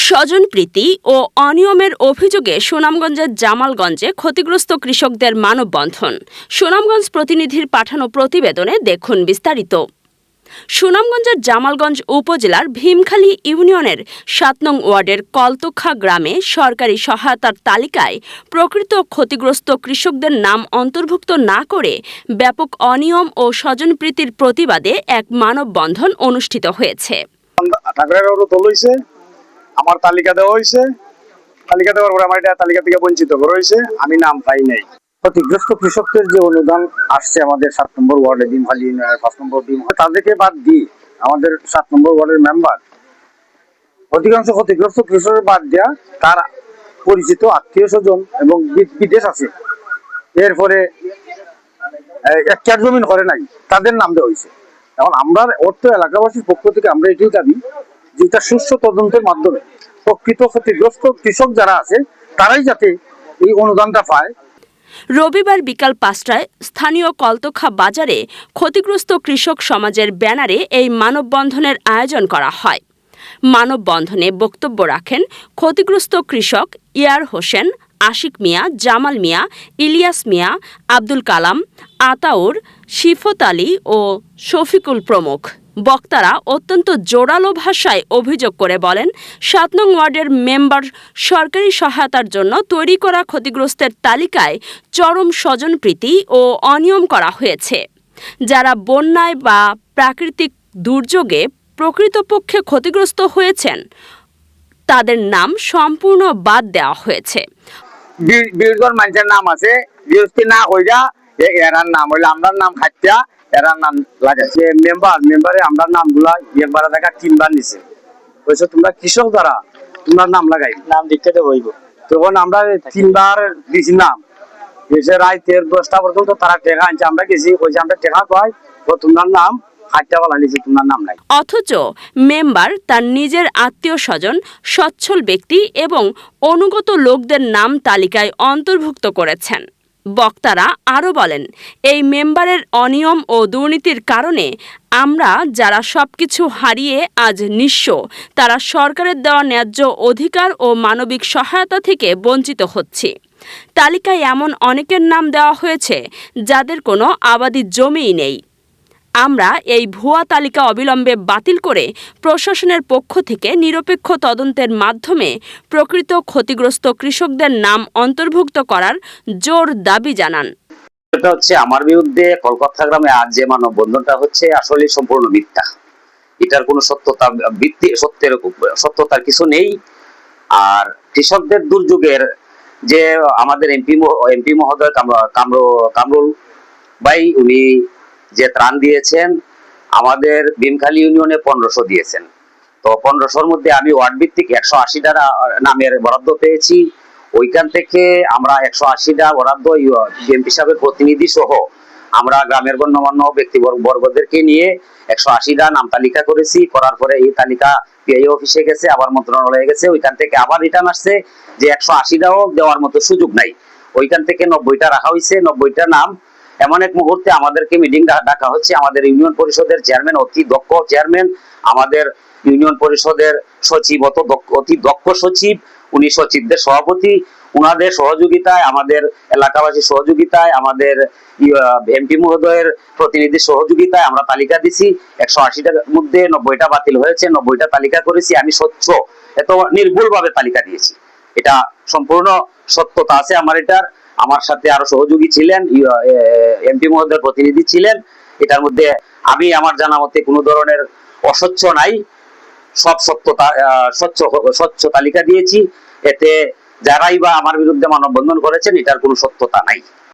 স্বজনপ্রীতি ও অনিয়মের অভিযোগে সুনামগঞ্জের জামালগঞ্জে ক্ষতিগ্রস্ত কৃষকদের মানববন্ধন। সুনামগঞ্জ প্রতিনিধির পাঠানো প্রতিবেদনে দেখুন বিস্তারিত। সুনামগঞ্জের জামালগঞ্জ উপজেলার ভীমখালী ইউনিয়নের ৭ নং ওয়ার্ডের কলতোখা গ্রামে সরকারি সহায়তার তালিকায় প্রকৃত ক্ষতিগ্রস্ত কৃষকদের নাম অন্তর্ভুক্ত না করে ব্যাপক অনিয়ম ও স্বজনপ্রীতির প্রতিবাদে এক মানববন্ধন অনুষ্ঠিত হয়েছে। আমার তালিকা দেওয়া হয়েছে, তালিকা দেওয়ার পর আমার এটা তালিকা থেকে বঞ্চিত করা হয়েছে, আমি নাম পাই নাই। ক্ষতিগ্রস্ত কৃষকদের যে অনুদান আসছে আমাদের ৭ নম্বর ওয়ার্ডে ভীমখালী ইউনিয়নের ৫ নম্বর তাদেরকে বাদ দিয়ে আমাদের ৭ নম্বর ওয়ার্ডের মেম্বার অধিকাংশ ক্ষতিগ্রস্ত কৃষকের বাদ দেওয়া তার পরিচিত আত্মীয় স্বজন এবং বিদেশ আছে, এরপরে একটা জমিন করে নাই তাদের নাম দেওয়া হয়েছে। এখন আমরা অর্থ এলাকাবাসীর পক্ষ থেকে আমরা এটাই দাবি যেটা সুষ্ঠু তদন্তের মাধ্যমে প্রকৃত ক্ষতিগ্রস্ত কৃষক যারা আছে তারাই যাতে এই অনুদানটা পায়। রবিবার বিকাল ৫টায় স্থানীয় কলতোখা বাজারে ক্ষতিগ্রস্ত কৃষক সমাজের ব্যানারে এই মানববন্ধনের আয়োজন করা হয়। মানববন্ধনে বক্তব্য রাখেন ক্ষতিগ্রস্ত কৃষক ইয়ার হোসেন, আশিক মিয়া, জামাল মিয়া, ইলিয়াস মিয়া, আব্দুল কালাম, আতাউর, শিফত আলী ও শফিকুল প্রমুখ। বক্তারা অত্যন্ত জোরালো ভাষায় অভিযোগ করে বলেন, ৭ নং ওয়ার্ডের মেম্বার সরকারি সহায়তার জন্য তৈরি করা ক্ষতিগ্রস্তের তালিকায় চরম স্বজনপ্রীতি ও অনিয়ম করা হয়েছে। যারা বন্যায় বা প্রাকৃতিক দুর্যোগে প্রকৃতপক্ষে ক্ষতিগ্রস্ত হয়েছেন তাদের নাম সম্পূর্ণ বাদ দেওয়া হয়েছে। বিরোধী মানুষের নাম আছে, বিরোধী না হইয়া এরার নাম হইলে আমরা নাম খাইয়া এরার নাম লাগাইছে। মেম্বারে আমরা নামগুলা মেম্বারে দেখা 3বার নিছে, বলছে তোমরা কৃষক যারা তোমরা নাম লাগাই নাম দিতে হইব। তখন আমরা 3বার দিছি নাম, এসে রাতের 10টা পর্যন্ত তারা টেকা আনছে, আমরা গেছি কইছে আমরা টেকা পাই তো তোমার নাম অথচ মেম্বার তার নিজের আত্মীয় স্বজন, সচ্ছল ব্যক্তি এবং অনুগত লোকদের নাম তালিকায় অন্তর্ভুক্ত করেছেন। বক্তারা আরও বলেন, এই মেম্বারের অনিয়ম ও দুর্নীতির কারণে আমরা যারা সবকিছু হারিয়ে আজ নিঃস্ব, তারা সরকারের দেওয়া ন্যায্য অধিকার ও মানবিক সহায়তা থেকে বঞ্চিত হচ্ছি। তালিকায় এমন অনেকের নাম দেওয়া হয়েছে যাদের কোনো আবাদি জমিই নেই। আমরা এই ভুয়া তালিকা অবিলম্বে বাতিল করে প্রশাসনের পক্ষ থেকে নিরপেক্ষ তদন্তের মাধ্যমে প্রকৃত ক্ষতিগ্রস্ত কৃষকদের নাম অন্তর্ভুক্ত করার জোর দাবি জানান। এটা হচ্ছে আমার বিরুদ্ধে কলকাতা গ্রামে আজ যে মানববন্ধনটা হচ্ছে আসলে সম্পূর্ণ মিথ্যা। এটার কোনো সত্যতার কিছু নেই। আর কৃষকদের দুর্যোগের যে আমাদের এমপি মহোদয় কামরুল ভাই উনি যে ত্রাণ দিয়েছেন আমাদের ভীমখালী ইউনিয়নে 1500 দিয়েছেন। তো 1500-র মধ্যে আমি ওয়ার্ড ভিত্তিক 180টা নামের বরাদ্দ পেয়েছি। ওইখান থেকে আমরা 180টা বরাদ্দ এমপি সাহেবের প্রতিনিধি সহ আমরা গ্রামের গণ্যমান্য ব্যক্তিবর্গদেরকে নিয়ে 180টা নাম তালিকা করেছি। করার পরে এই তালিকা পিআই অফিসে গেছে, আবার মন্ত্রণালয়ে গেছে, ওইখান থেকে আবার রিটার্ন আসছে যে 180টাও দেওয়ার মতো সুযোগ নাই। ওইখান থেকে 90টা রাখা হয়েছে। 90টা নাম এমন এক মুহূর্তে আমাদেরকে মিটিং ডাকা হচ্ছে। আমাদের ইউনিয়ন পরিষদের চেয়ারম্যান অতি দক্ষ চেয়ারম্যান, আমাদের ইউনিয়ন পরিষদের সচিব অতি দক্ষ সচিব, উনি সচিবদের সভাপতি, উনাদের সহযোগিতায়, আমাদের এলাকাবাসীর সহযোগিতায়, আমাদের এমপি মহোদয়ের প্রতিনিধির সহযোগিতায় আমরা তালিকা দিছি। 180টার মধ্যে 90টা বাতিল হয়েছে, 90টা তালিকা করেছি। আমি স্বচ্ছ এত নির্ভুলভাবে তালিকা দিয়েছি, এটা সম্পূর্ণ সত্যতা আছে আমার এটার। আমার সাথে আরো সহযোগী ছিলেন, এমপি মহোদয়ের প্রতিনিধি ছিলেন। এটার মধ্যে আমি আমার জানা মতে কোনো ধরনের অস্বচ্ছ নাই, সব স্বচ্ছ তালিকা দিয়েছি। এতে যারাই বা আমার বিরুদ্ধে মানববন্ধন করেছেন এটার কোনো সত্যতা নাই।